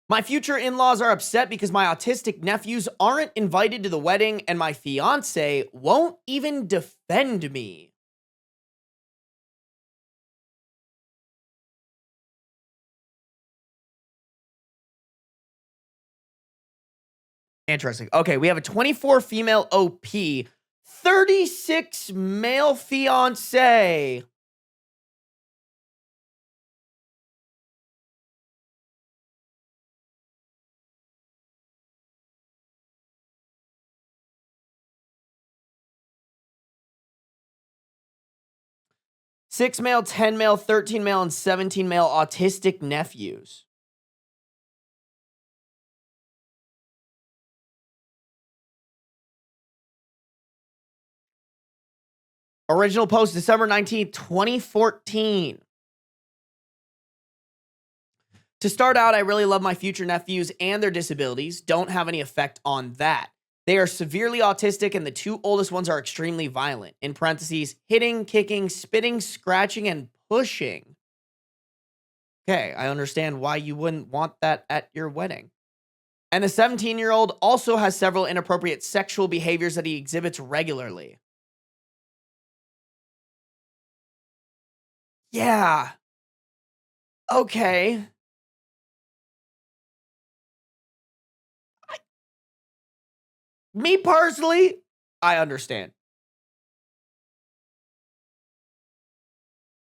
My future in-laws are upset because my autistic nephews aren't invited to the wedding and my fiance won't even defend me. Interesting. Okay, we have a 24 female OP, 36 male fiance. Six male, 10 male, 13 male, and 17 male autistic nephews. Original post December 19th, 2014. To start out, I really love my future nephews and their disabilities don't have any effect on that. They are severely autistic and the two oldest ones are extremely violent. In parentheses, hitting, kicking, spitting, scratching, and pushing. Okay, I understand why you wouldn't want that at your wedding. And the 17-year-old also has several inappropriate sexual behaviors that he exhibits regularly. Yeah. Okay. Me personally, I understand.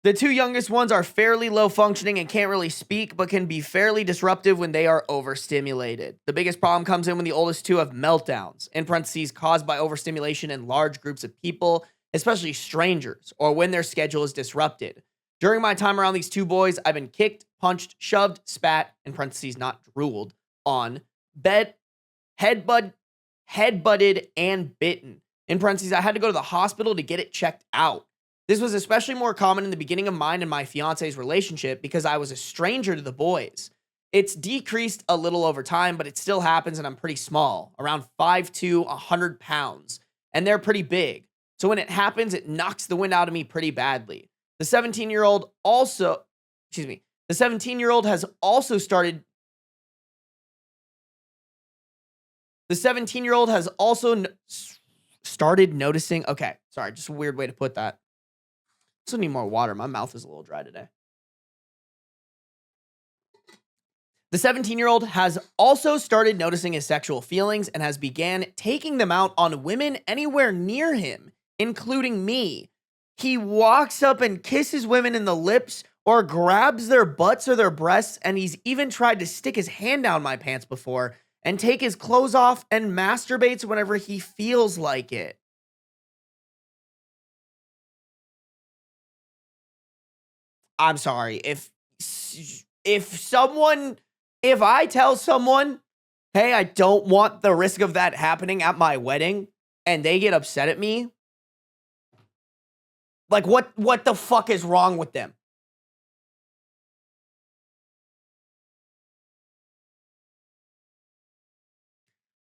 The two youngest ones are fairly low functioning and can't really speak, but can be fairly disruptive when they are overstimulated. The biggest problem comes in when the oldest two have meltdowns, in parentheses, caused by overstimulation in large groups of people, especially strangers, or when their schedule is disrupted. During my time around these two boys, I've been kicked, punched, shoved, spat, in parentheses, not drooled, on, bed, headbutt, headbutted, and bitten. In parentheses, I had to go to the hospital to get it checked out. This was especially more common in the beginning of mine and my fiance's relationship because I was a stranger to the boys. It's decreased a little over time, but it still happens and I'm pretty small, around 5'2", 100 pounds, and they're pretty big. So when it happens, it knocks the wind out of me pretty badly. The 17-year-old also, the 17-year-old has also started started noticing, okay, sorry, just a weird way to put that. I need more water. My mouth is a little dry today. The 17-year-old has also started noticing his sexual feelings and has began taking them out on women anywhere near him, including me. He walks up and kisses women in the lips or grabs their butts or their breasts, and he's even tried to stick his hand down my pants before and take his clothes off and masturbates whenever he feels like it. I'm sorry. If I tell someone, "Hey, I don't want the risk of that happening at my wedding," and they get upset at me, like what the fuck is wrong with them?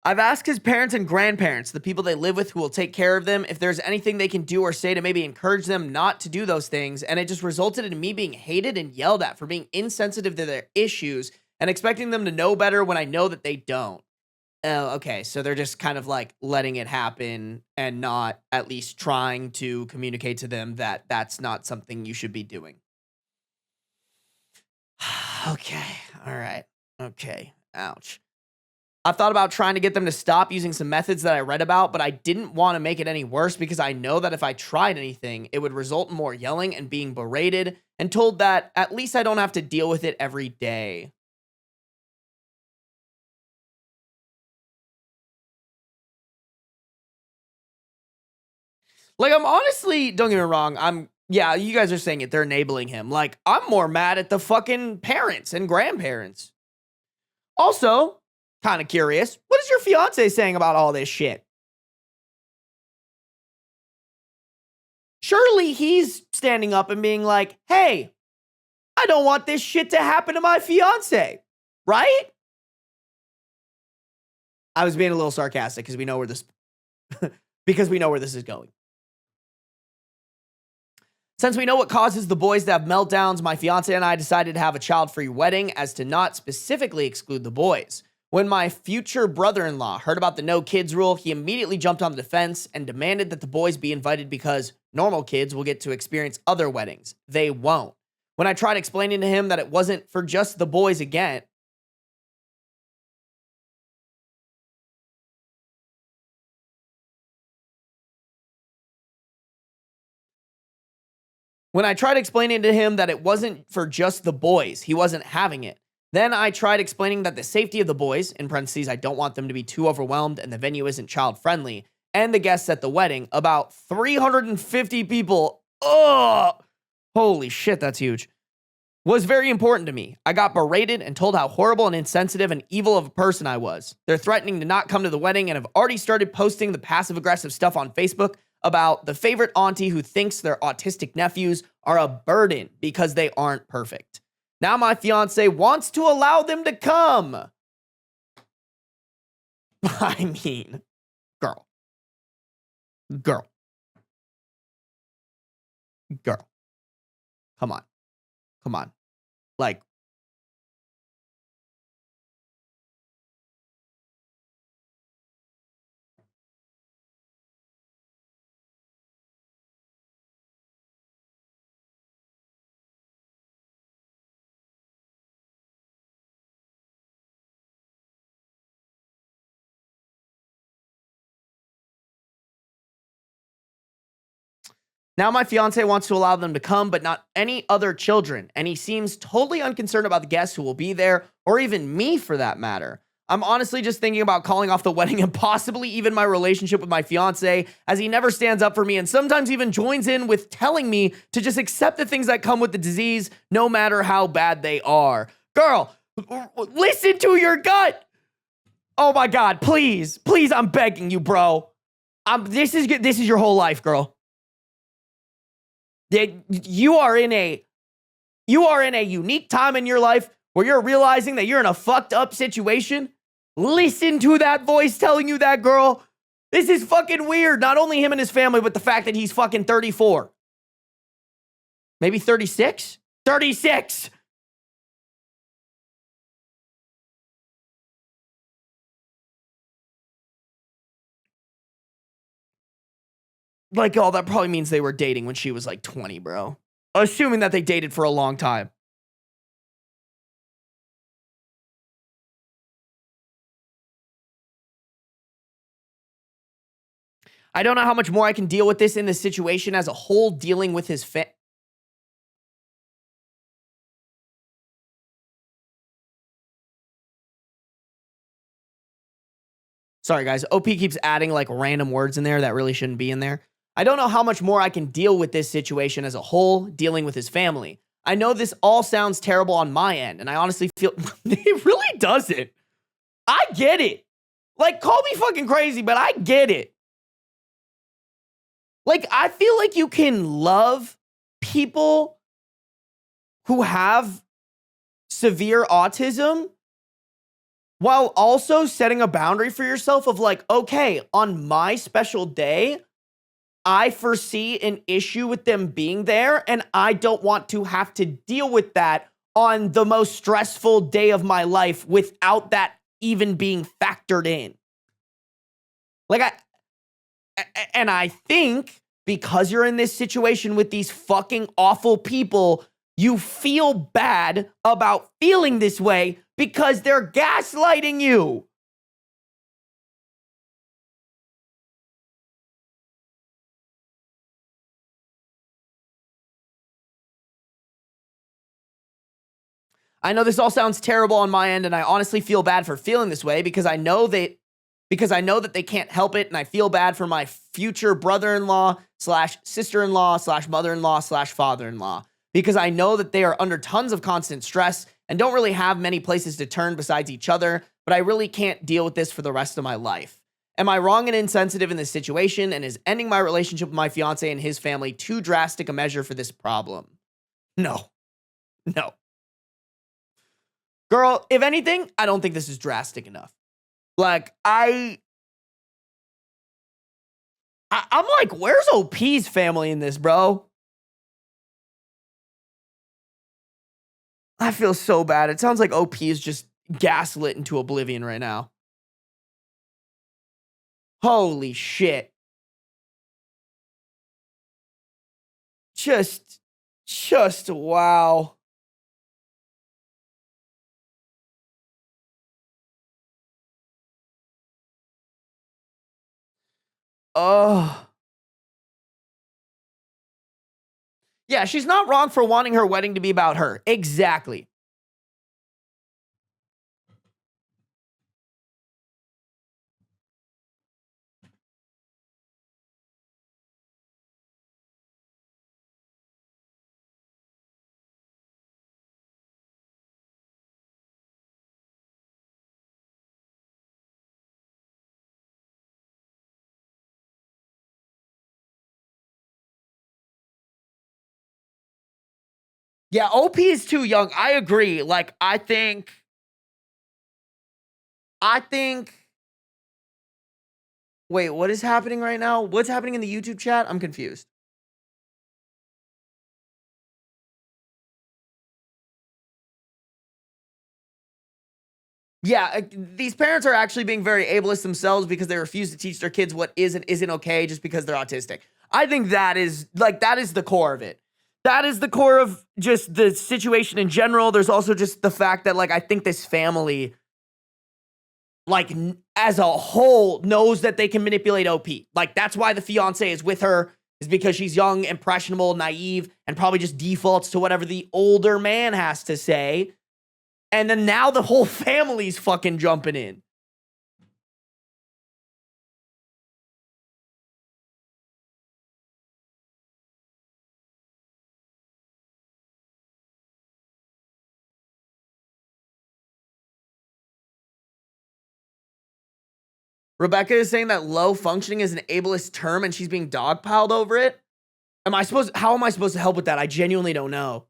I've asked his parents and grandparents, the people they live with who will take care of them, if there's anything they can do or say to maybe encourage them not to do those things, and it just resulted in me being hated and yelled at for being insensitive to their issues and expecting them to know better when I know that they don't. Oh, okay, so they're just kind of like letting it happen and not at least trying to communicate to them that that's not something you should be doing. Okay, all right, okay, ouch. I've thought about trying to get them to stop using some methods that I read about, but I didn't want to make it any worse because I know that if I tried anything, it would result in more yelling and being berated and told that at least I don't have to deal with it every day. Like, I'm honestly, don't get me wrong, yeah, you guys are saying it, they're enabling him. Like, I'm more mad at the fucking parents and grandparents. Also, kind of curious, what is your fiance saying about all this shit? Surely he's standing up and being like, hey, I don't want this shit to happen to my fiance, right? I was being a little sarcastic because we know where this is going. Since we know what causes the boys to have meltdowns, my fiance and I decided to have a child-free wedding as to not specifically exclude the boys. When my future brother-in-law heard about the no kids rule, he immediately jumped on the defense and demanded that the boys be invited because normal kids will get to experience other weddings. They won't. When I tried explaining to him that it wasn't for just the boys again, When I tried explaining to him that it wasn't for just the boys, he wasn't having it. Then I tried explaining that the safety of the boys, in parentheses, I don't want them to be too overwhelmed and the venue isn't child friendly, and the guests at the wedding, about 350 people, holy shit, that's huge, was very important to me. I got berated and told how horrible and insensitive and evil of a person I was. They're threatening to not come to the wedding and have already started posting the passive-aggressive stuff on Facebook about the favorite auntie who thinks their autistic nephews are a burden because they aren't perfect. Now my fiance wants to allow them to come. I mean, girl. Come on. Like, now my fiance wants to allow them to come, but not any other children, and he seems totally unconcerned about the guests who will be there, or even me for that matter. I'm honestly just thinking about calling off the wedding and possibly even my relationship with my fiance, as he never stands up for me and sometimes even joins in with telling me to just accept the things that come with the disease, no matter how bad they are. Girl, listen to your gut. Oh my God, please, I'm begging you, bro. This is your whole life, girl. You are in a unique time in your life where you're realizing that you're in a fucked up situation. Listen to that voice telling you that, girl. This is fucking weird. Not only him and his family, but the fact that he's fucking 34. Maybe 36? 36! Like, oh, that probably means they were dating when she was like 20, bro. Assuming that they dated for a long time. I don't know how much more I can deal with this in this situation as a whole, dealing with his Sorry, guys. OP keeps adding like random words in there that really shouldn't be in there. I don't know how much more I can deal with this situation as a whole, dealing with his family. I know this all sounds terrible on my end, and I honestly feel it really doesn't. I get it. Like, call me fucking crazy, but I get it. Like, I feel like you can love people who have severe autism while also setting a boundary for yourself of like, okay, on my special day, I foresee an issue with them being there, and I don't want to have to deal with that on the most stressful day of my life without that even being factored in. Like, I think because you're in this situation with these fucking awful people, you feel bad about feeling this way because they're gaslighting you. I know this all sounds terrible on my end, and I honestly feel bad for feeling this way because I know that they can't help it, and I feel bad for my future brother-in-law slash sister-in-law slash mother-in-law slash father-in-law because I know that they are under tons of constant stress and don't really have many places to turn besides each other, but I really can't deal with this for the rest of my life. Am I wrong and insensitive in this situation, and is ending my relationship with my fiance and his family too drastic a measure for this problem? No. Girl, if anything, I don't think this is drastic enough. Like, I'm like, where's OP's family in this, bro? I feel so bad. It sounds like OP is just gaslit into oblivion right now. Holy shit. Just wow. Oh. Yeah, she's not wrong for wanting her wedding to be about her. Exactly. Yeah, OP is too young. I agree. Like, I think wait, what is happening right now? What's happening in the YouTube chat? I'm confused. Yeah, these parents are actually being very ableist themselves because they refuse to teach their kids what is and isn't okay just because they're autistic. I think that is the core of it. That is the core of just the situation in general. There's also just the fact that, like, I think this family, like, as a whole, knows that they can manipulate OP. Like, that's why the fiance is with her, is because she's young, impressionable, naive, and probably just defaults to whatever the older man has to say. And then now the whole family's fucking jumping in. Rebecca is saying that low functioning is an ableist term and she's being dogpiled over it. How am I supposed to help with that? I genuinely don't know.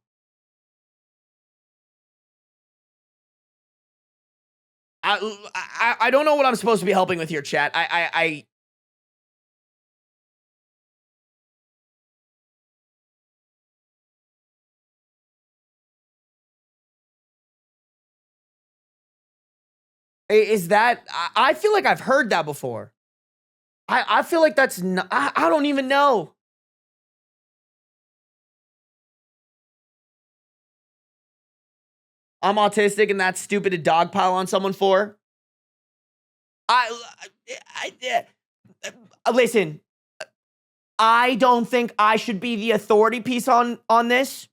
I don't know what I'm supposed to be helping with here, chat. Is that, I feel like I've heard that before. I feel like that's not, I don't even know. I'm autistic and that's stupid to dogpile on someone for. Listen, I don't think I should be the authority piece on this.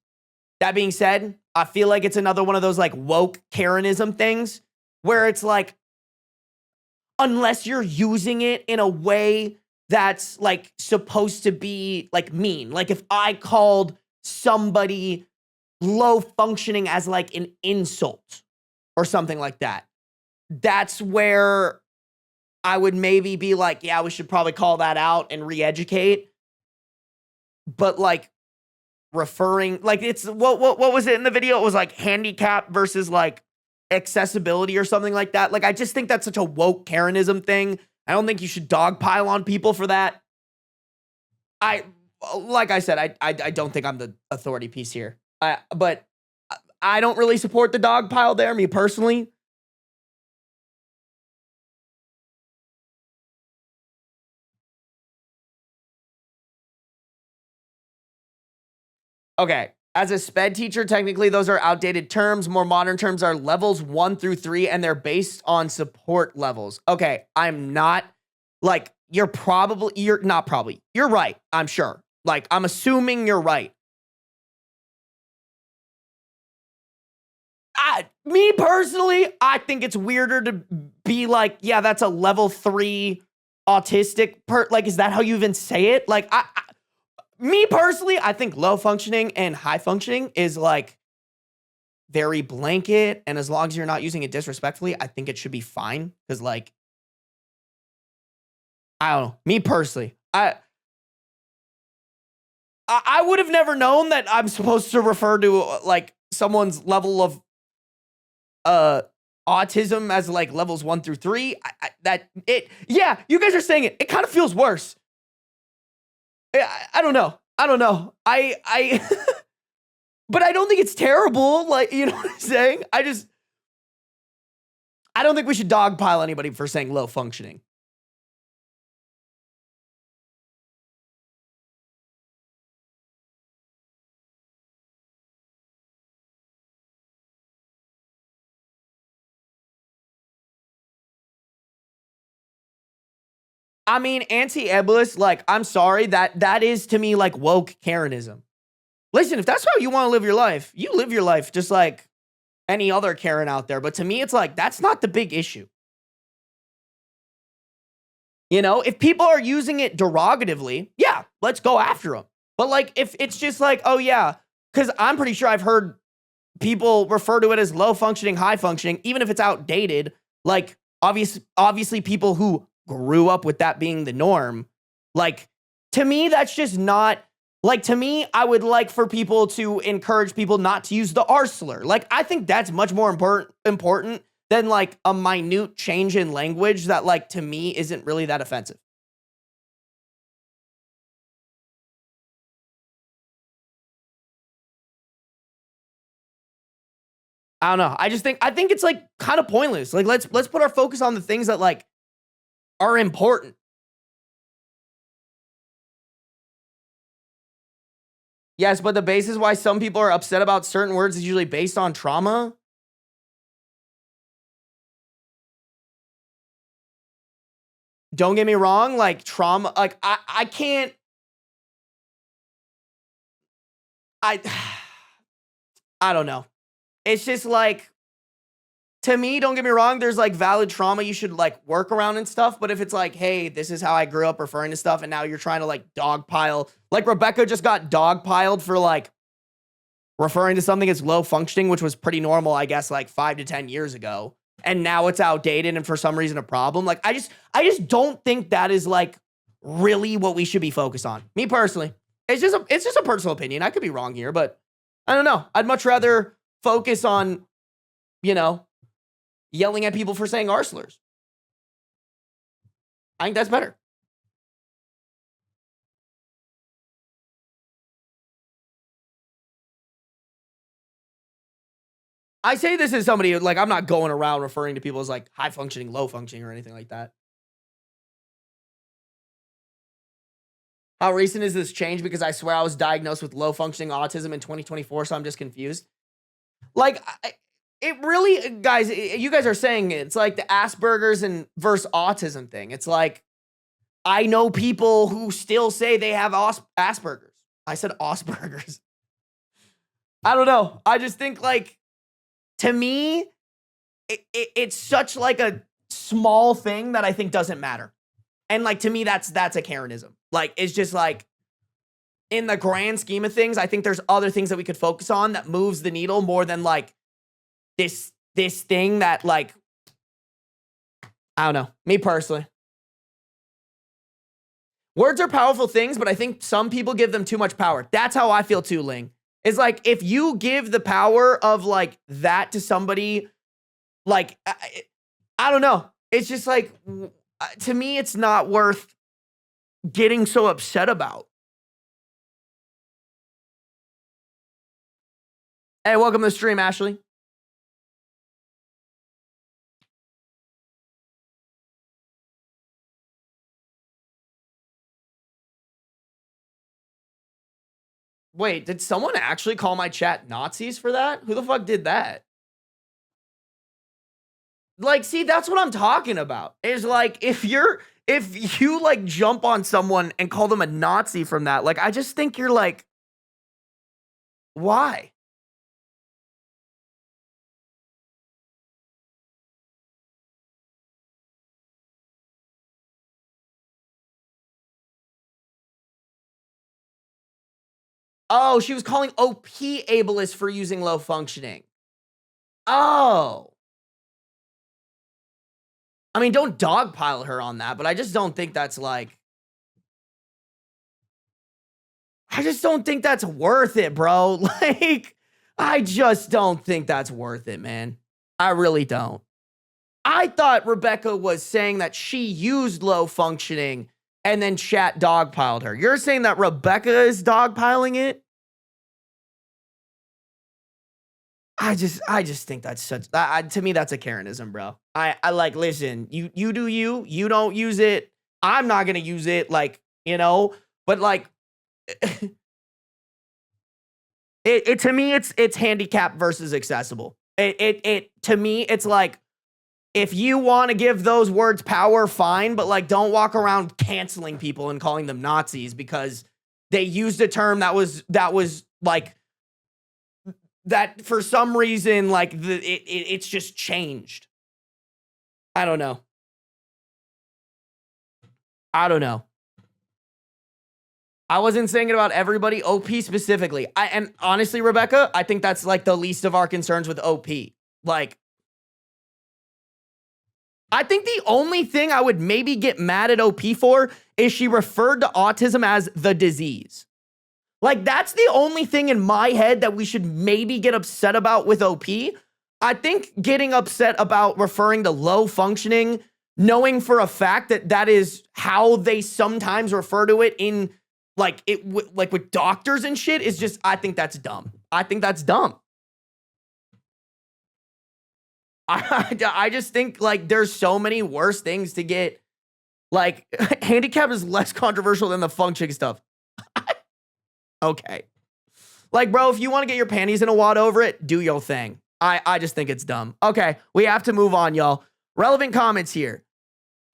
That being said, I feel like it's another one of those like woke Karenism things where it's like, unless you're using it in a way that's like supposed to be like mean. Like if I called somebody low functioning as like an insult or something like that, that's where I would maybe be like, yeah, we should probably call that out and re-educate. But like referring, like it's what was it in the video? It was like handicap versus like accessibility or something like that. Like I just think that's such a woke Karenism thing. I don't think you should dogpile on people for that. Like I said, I don't think I'm the authority piece here. But I don't really support the dogpile there, me personally. Okay. As a sped teacher, technically those are outdated terms. More modern terms are levels 1 through 3, and they're based on support levels. Okay, I'm not like you're not probably. You're right, I'm sure. Like I'm assuming you're right. Me personally, I think it's weirder to be like, yeah, that's a level 3 autistic like is that how you even say it? Like me personally, I think low functioning and high functioning is like very blanket. And as long as you're not using it disrespectfully, I think it should be fine. Cause like, I don't know. Me personally, I would have never known that I'm supposed to refer to like someone's level of autism as like levels 1 through 3. Yeah, you guys are saying it. It kind of feels worse. I don't know. I But I don't think it's terrible. Like, you know what I'm saying? I don't think we should dogpile anybody for saying low functioning. I mean, anti-ableist, like, I'm sorry, that is to me like woke Karenism. Listen, if that's how you want to live your life, you live your life just like any other Karen out there. But to me, it's like, that's not the big issue. You know, if people are using it derogatively, yeah, let's go after them. But like, if it's just like, oh yeah, because I'm pretty sure I've heard people refer to it as low functioning, high functioning, even if it's outdated. Like, obviously, people who grew up with that being the norm, like, to me, that's just not. Like, to me, I would like for people to encourage people not to use the R slur. Like, I think that's much more important than, like, a minute change in language that, like, to me isn't really that offensive. I don't know. I think it's, like, kind of pointless. Like, let's put our focus on the things that, like, are important. Yes, but the basis why some people are upset about certain words is usually based on trauma. Don't get me wrong, like trauma, like I can't, I, I don't know. It's just like, to me, don't get me wrong, there's like valid trauma you should like work around and stuff. But if it's like, hey, this is how I grew up referring to stuff, and now you're trying to like dogpile, like Rebecca just got dogpiled for like referring to something as low functioning, which was pretty normal, I guess, like 5 to 10 years ago. And now it's outdated and for some reason a problem. Like, I just don't think that is like really what we should be focused on. Me personally. It's just a personal opinion. I could be wrong here, but I don't know. I'd much rather focus on, you know, yelling at people for saying R slurs. I think that's better. I say this as somebody like, I'm not going around referring to people as like high functioning, low functioning, or anything like that. How recent is this change? Because I swear I was diagnosed with low functioning autism in 2024, so I'm just confused. Like, it really, guys, you guys are saying it's like the Asperger's and versus autism thing. It's like, I know people who still say they have Asperger's. I said Asperger's. I don't know. I just think like, to me, it's such like a small thing that I think doesn't matter. And like, to me, that's a Karenism. Like, it's just like, in the grand scheme of things, I think there's other things that we could focus on that moves the needle more than like this thing that like, I don't know, me personally. Words are powerful things, but I think some people give them too much power. That's how I feel too, Ling. It's like, if you give the power of like that to somebody, like, I don't know. It's just like, to me, it's not worth getting so upset about. Hey, welcome to the stream, Ashley. Wait, did someone actually call my chat Nazis for that? Who the fuck did that? Like, see, that's what I'm talking about. Is like, if you like jump on someone and call them a Nazi from that, like, I just think you're like, why? Oh, she was calling OP ableist for using low functioning. Oh. I mean, don't dogpile her on that, but I just don't think that's like, I just don't think that's worth it, bro. Like, I just don't think that's worth it, man. I really don't. I thought Rebecca was saying that she used low functioning and then chat dogpiled her. You're saying that Rebecca is dogpiling it? I just think that's such to me that's a Karenism, bro. I like listen, you do you don't use it. I'm not gonna use it, like, but like it to me it's handicap versus accessible. It to me it's like if you want to give those words power, fine, but like don't walk around canceling people and calling them Nazis because they used a term that was like that for some reason like it's just changed. I don't know. I don't know. I wasn't saying it about everybody, OP specifically. And honestly, Rebecca, I think that's like the least of our concerns with OP. Like, I think the only thing I would maybe get mad at OP for is she referred to autism as the disease. Like, that's the only thing in my head that we should maybe get upset about with OP. I think getting upset about referring to low functioning, knowing for a fact that that is how they sometimes refer to it in like like with doctors and shit is just, I think that's dumb. I think that's dumb. I just think like there's so many worse things to get. Like handicap is less controversial than the functioning stuff. Okay. Like, bro, if you want to get your panties in a wad over it, do your thing. I just think it's dumb. Okay, we have to move on, y'all. Relevant comments here.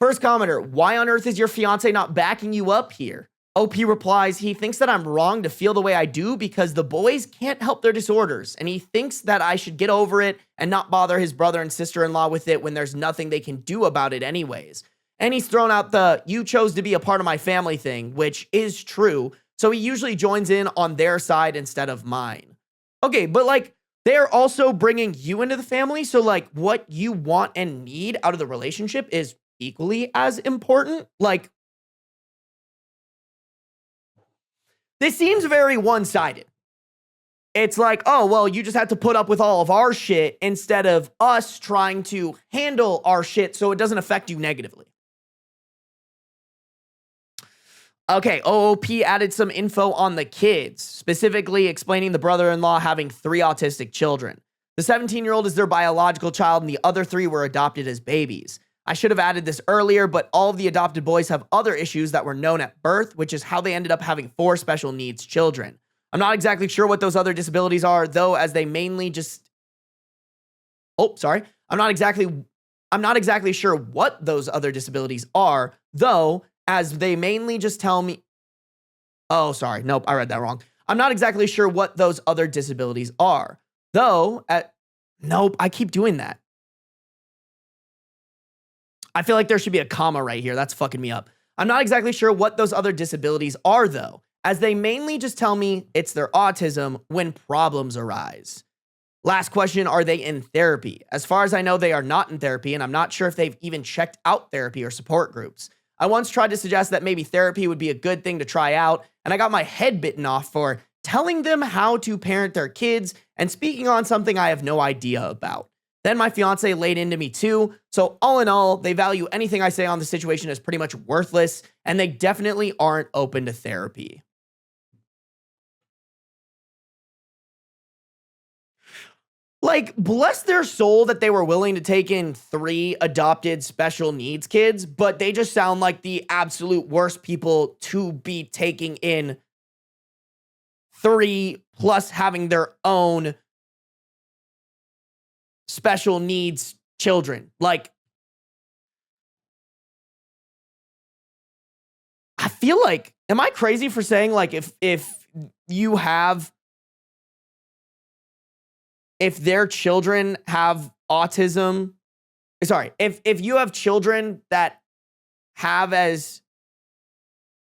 First commenter, why on earth is your fiance not backing you up here? OP replies, he thinks that I'm wrong to feel the way I do because the boys can't help their disorders, and he thinks that I should get over it and not bother his brother and sister-in-law with it when there's nothing they can do about it anyways. And he's thrown out the, you chose to be a part of my family thing, which is true, so he usually joins in on their side instead of mine. Okay, but like, they're also bringing you into the family, so like, what you want and need out of the relationship is equally as important. Like, this seems very one-sided. It's like, oh, well, you just have to put up with all of our shit instead of us trying to handle our shit so it doesn't affect you negatively. Okay, OOP added some info on the kids, specifically explaining the brother-in-law having 3 autistic children. The 17-year-old is their biological child, and the other 3 were adopted as babies. I should have added this earlier, but all of the adopted boys have other issues that were known at birth, which is how they ended up having 4 special needs children. I'm not exactly sure what those other disabilities are, though, as they mainly just... Oh, sorry. I'm not exactly sure what those other disabilities are, though, as they mainly just tell me... Oh, sorry. Nope, I read that wrong. I'm not exactly sure what those other disabilities are, though... Nope, I keep doing that. I feel like there should be a comma right here. That's fucking me up. I'm not exactly sure what those other disabilities are, though, as they mainly just tell me it's their autism when problems arise. Last question, are they in therapy? As far as I know, they are not in therapy, and I'm not sure if they've even checked out therapy or support groups. I once tried to suggest that maybe therapy would be a good thing to try out, and I got my head bitten off for telling them how to parent their kids and speaking on something I have no idea about. Then my fiance laid into me too, so all in all, they value anything I say on the situation as pretty much worthless, and they definitely aren't open to therapy. Like, bless their soul that they were willing to take in 3 adopted special needs kids, but they just sound like the absolute worst people to be taking in 3 plus having their own special needs children. Like, I feel like, am I crazy for saying like if you have, if their children have autism, sorry, if you have children that have as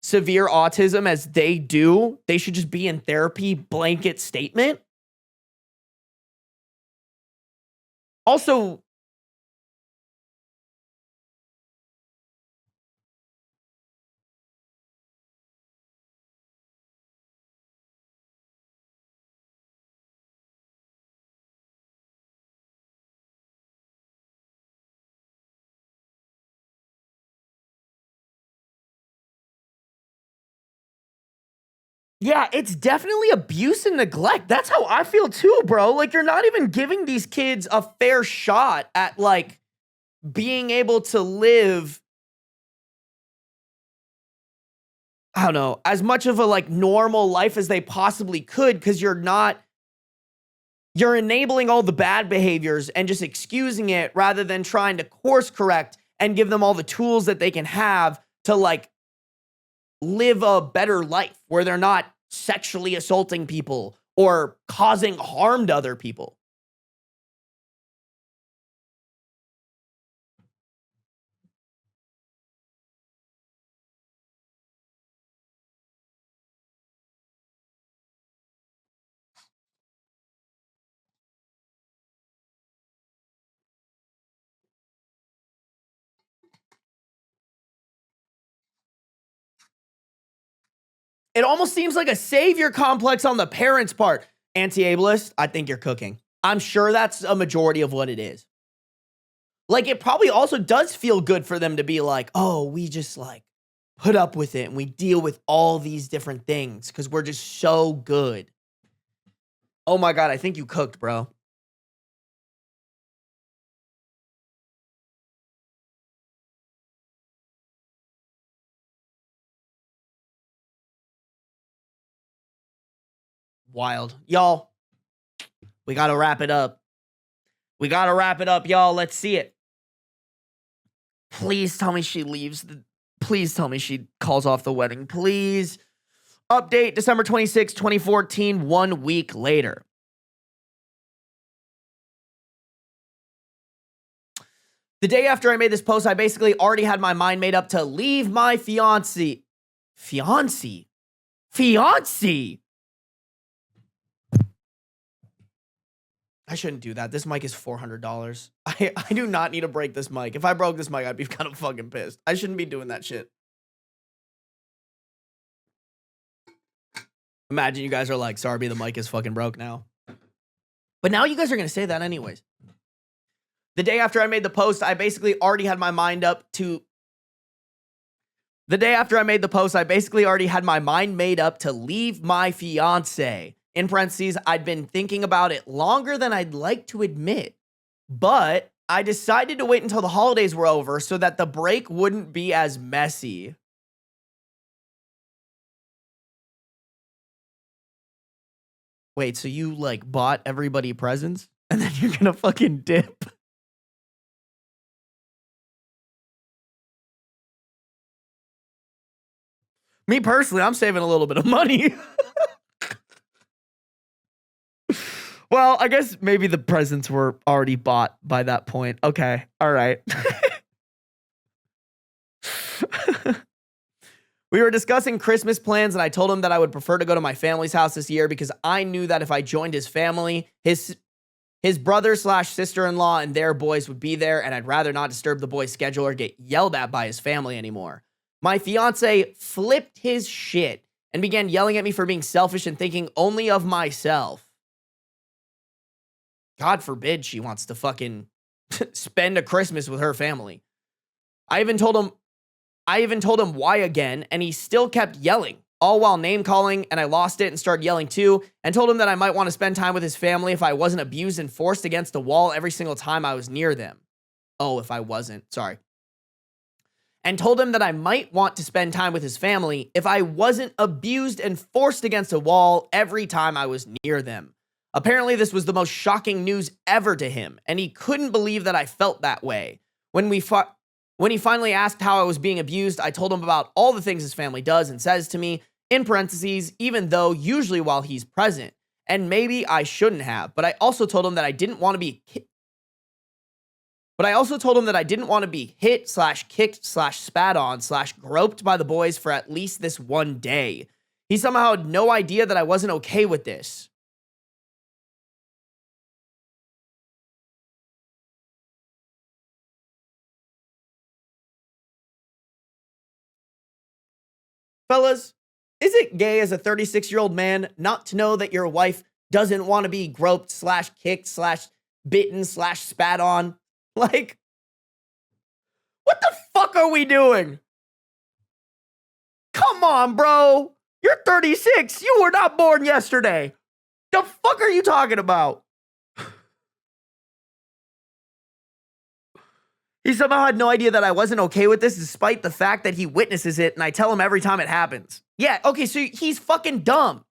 severe autism as they do, they should just be in therapy, blanket statement? Also, Yeah, it's definitely abuse and neglect. That's how I feel too, bro. Like, you're not even giving these kids a fair shot at, like, being able to live, I don't know, as much of a, like, normal life as they possibly could, because you're enabling all the bad behaviors and just excusing it rather than trying to course correct and give them all the tools that they can have to, like, live a better life where they're not sexually assaulting people or causing harm to other people. It almost seems like a savior complex on the parents' part. Anti-ableist, I think you're cooking. I'm sure that's a majority of what it is. Like, it probably also does feel good for them to be like, oh, we just, like, put up with it and we deal with all these different things because we're just so good. Oh my God, I think you cooked, bro. Wild. Y'all, we got to wrap it up. We got to wrap it up, y'all. Let's see it. Please tell me she leaves. Please tell me she calls off the wedding. Please. Update December 26, 2014, 1 week later. The day after I made this post, I basically already had my mind made up to leave my fiancé. Fiancé? Fiancé? I shouldn't do that. This mic is $400. I do not need to break this mic. If I broke this mic, I'd be kind of fucking pissed. I shouldn't be doing that shit. Imagine you guys are like, Sarby, the mic is fucking broke now. But now you guys are going to say that anyways. The day after I made the post, I basically already had my mind up to... The day after I made the post, I basically already had my mind made up to leave my fiance. In parentheses, I'd been thinking about it longer than I'd like to admit. But I decided to wait until the holidays were over so that the break wouldn't be as messy. Wait, so you, like, bought everybody presents? And then you're gonna fucking dip? Me personally, I'm saving a little bit of money. Well, I guess maybe the presents were already bought by that point. Okay, all right. We were discussing Christmas plans, and I told him that I would prefer to go to my family's house this year because I knew that if I joined his family, his brother / sister-in-law and their boys would be there, and I'd rather not disturb the boy's schedule or get yelled at by his family anymore. My fiance flipped his shit and began yelling at me for being selfish and thinking only of myself. God forbid she wants to fucking spend a Christmas with her family. I even told him why again, and he still kept yelling, all while name calling, and I lost it and started yelling too, and told him that I might want to spend time with his family if I wasn't abused and forced against a wall every single time I was near them. Oh, if I wasn't, sorry. And told him that I might want to spend time with his family if I wasn't abused and forced against a wall every time I was near them. Apparently, this was the most shocking news ever to him, and he couldn't believe that I felt that way. When he finally asked how I was being abused, I told him about all the things his family does and says to me, in parentheses, even though usually while he's present. And maybe I shouldn't have, but I also told him that I didn't want to be hit / kicked / spat on / groped by the boys for at least this one day. He somehow had no idea that I wasn't okay with this. Fellas, is it gay as a 36-year-old man not to know that your wife doesn't want to be groped / kicked / bitten / spat on? Like, what the fuck are we doing? Come on, bro. You're 36. You were not born yesterday. The fuck are you talking about? He somehow had no idea that I wasn't okay with this, despite the fact that he witnesses it, and I tell him every time it happens. Yeah, okay, so he's fucking dumb.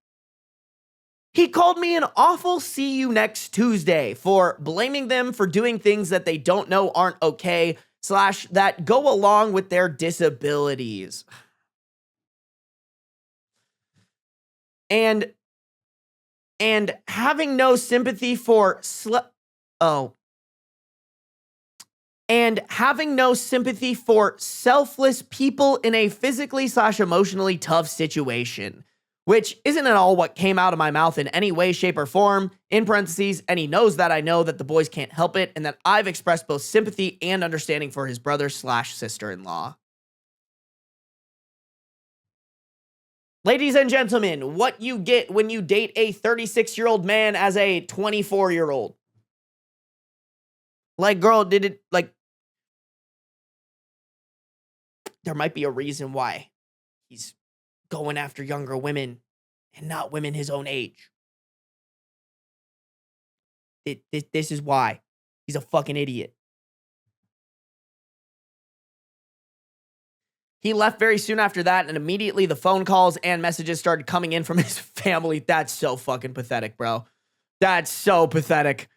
He called me an awful see you next Tuesday for blaming them for doing things that they don't know aren't okay, / that go along with their disabilities. And having no sympathy for and having no sympathy for selfless people in a physically / emotionally tough situation, which isn't at all what came out of my mouth in any way, shape, or form, in parentheses, and he knows that I know that the boys can't help it, and that I've expressed both sympathy and understanding for his brother / sister-in-law. Ladies and gentlemen, what you get when you date a 36-year-old man as a 24-year-old. Like, girl, there might be a reason why he's going after younger women and not women his own age. This is why. He's a fucking idiot. He left very soon after that, and immediately the phone calls and messages started coming in from his family. That's so fucking pathetic, bro. That's so pathetic.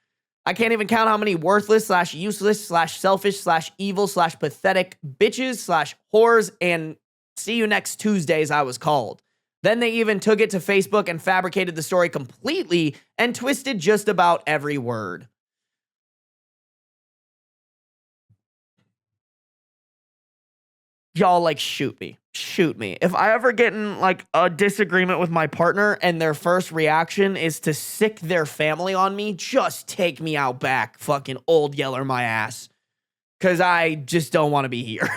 I can't even count how many worthless / useless / selfish / evil / pathetic bitches / whores and see you next Tuesdays I was called. Then they even took it to Facebook and fabricated the story completely and twisted just about every word. Y'all, like, shoot me. Shoot me. If I ever get in, like, a disagreement with my partner and their first reaction is to sick their family on me, just take me out back, fucking Old Yeller my ass. Because I just don't want to be here.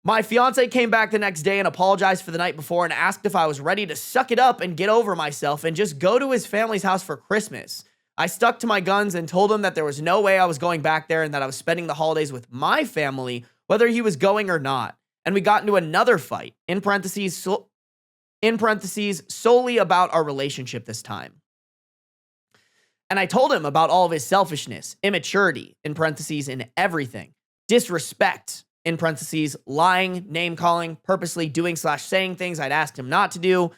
My fiance came back the next day and apologized for the night before and asked if I was ready to suck it up and get over myself and just go to his family's house for Christmas. I stuck to my guns and told him that there was no way I was going back there and that I was spending the holidays with my family, whether he was going or not. And we got into another fight, in parentheses, solely about our relationship this time. And I told him about all of his selfishness, immaturity, in parentheses, in everything, disrespect, in parentheses, lying, name-calling, purposely doing / saying things I'd asked him not to do,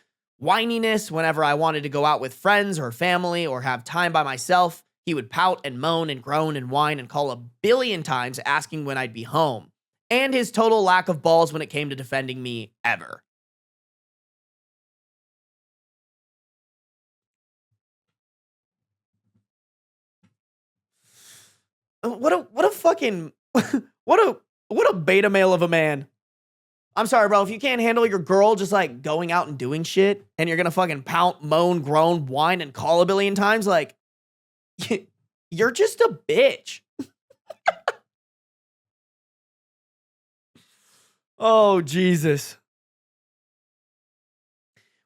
whininess whenever I wanted to go out with friends or family or have time by myself. He would pout and moan and groan and whine and call a billion times asking when I'd be home. And his total lack of balls when it came to defending me ever. What a fucking what a beta male of a man. I'm sorry, bro. If you can't handle your girl just like going out and doing shit and you're gonna fucking pout, moan, groan, whine, and call a billion times, like, you're just a bitch. Oh, Jesus.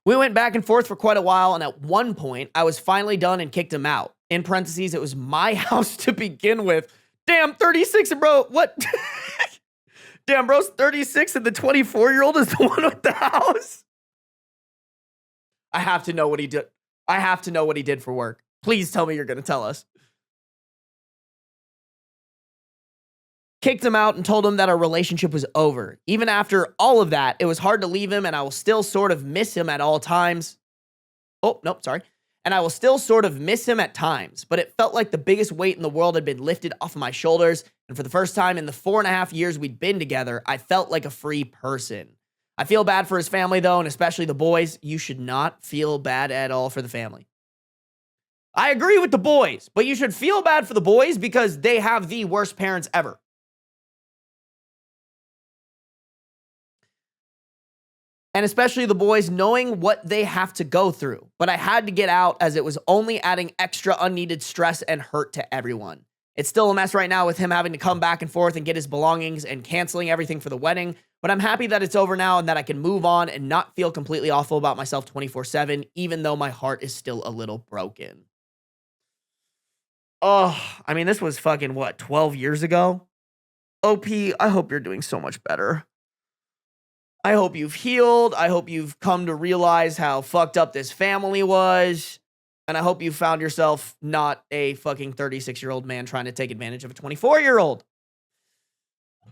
We went back and forth for quite a while, and at one point, I was finally done and kicked him out. In parentheses, it was my house to begin with. Damn, 36, bro. What? Damn, bro's 36 and the 24-year-old is the one with the house. I have to know what he did. I have to know what he did for work. Please tell me you're going to tell us. Kicked him out and told him that our relationship was over. Even after all of that, it was hard to leave him, and I will still sort of miss him at all times. Oh, nope, sorry. And I will still sort of miss him at times, but it felt like the biggest weight in the world had been lifted off of my shoulders, and for the first time in the 4.5 years we'd been together, I felt like a free person. I feel bad for his family, though, and especially the boys. You should not feel bad at all for the family. I agree with the boys, but you should feel bad for the boys because they have the worst parents ever. And especially the boys knowing what they have to go through. But I had to get out as it was only adding extra unneeded stress and hurt to everyone. It's still a mess right now with him having to come back and forth and get his belongings and canceling everything for the wedding. But I'm happy that it's over now and that I can move on and not feel completely awful about myself 24/7, even though my heart is still a little broken. Oh, I mean, this was fucking, 12 years ago? OP, I hope you're doing so much better. I hope you've healed. I hope you've come to realize how fucked up this family was. And I hope you found yourself not a fucking 36-year-old man trying to take advantage of a 24-year-old.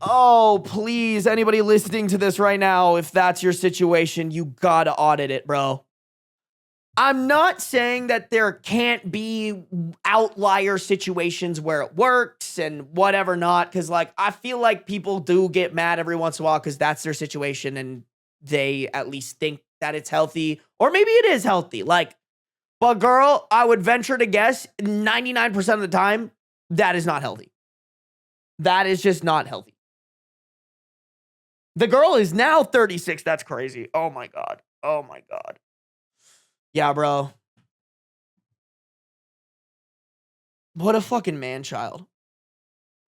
Oh, please, anybody listening to this right now, if that's your situation, you gotta audit it, bro. I'm not saying that there can't be outlier situations where it works and whatever not, because, like, I feel like people do get mad every once in a while because that's their situation and they at least think that it's healthy, or maybe it is healthy. Like, but girl, I would venture to guess 99% of the time, that is not healthy. That is just not healthy. The girl is now 36. That's crazy. Oh my God. Oh my God. Yeah, bro. What a fucking man-child.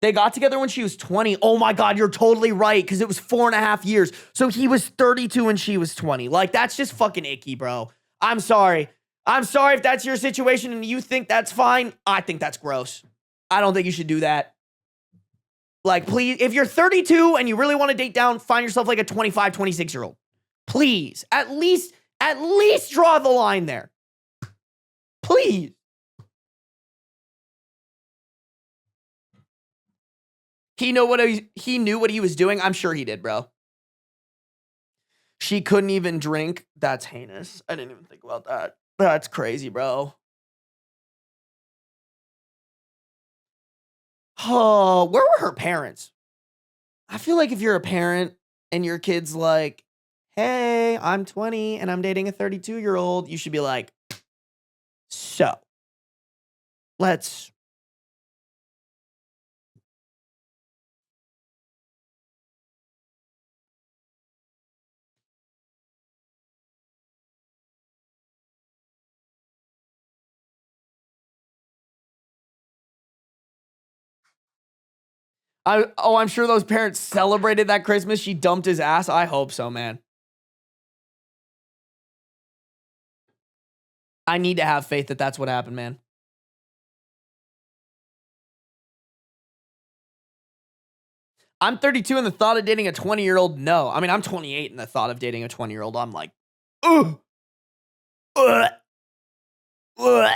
They got together when she was 20. Oh my God, you're totally right, because it was 4.5 years. So he was 32 and she was 20. Like, that's just fucking icky, bro. I'm sorry. I'm sorry if that's your situation and you think that's fine. I think that's gross. I don't think you should do that. Like, please, if you're 32 and you really want to date down, find yourself like a 25, 26-year-old. Please, at least draw the line there. Please. He knew what he was doing. I'm sure he did, bro. She couldn't even drink. That's heinous. I didn't even think about that. That's crazy, bro. Oh, where were her parents? I feel like if you're a parent and your kid's like, hey, I'm 20 and I'm dating a 32-year-old, you should be like, so, let's... I'm sure those parents celebrated that Christmas. She dumped his ass. I hope so, man. I need to have faith that that's what happened, man. I'm 32 and the thought of dating a 20-year-old, no. I mean, I'm 28 and the thought of dating a 20-year-old, I'm like, ugh. Ugh. Ugh.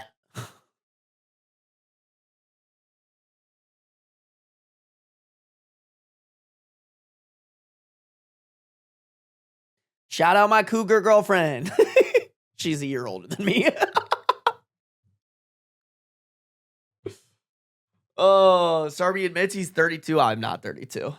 Shout out my cougar girlfriend. She's a year older than me. Oh, Sarby admits he's 32. I'm not 32.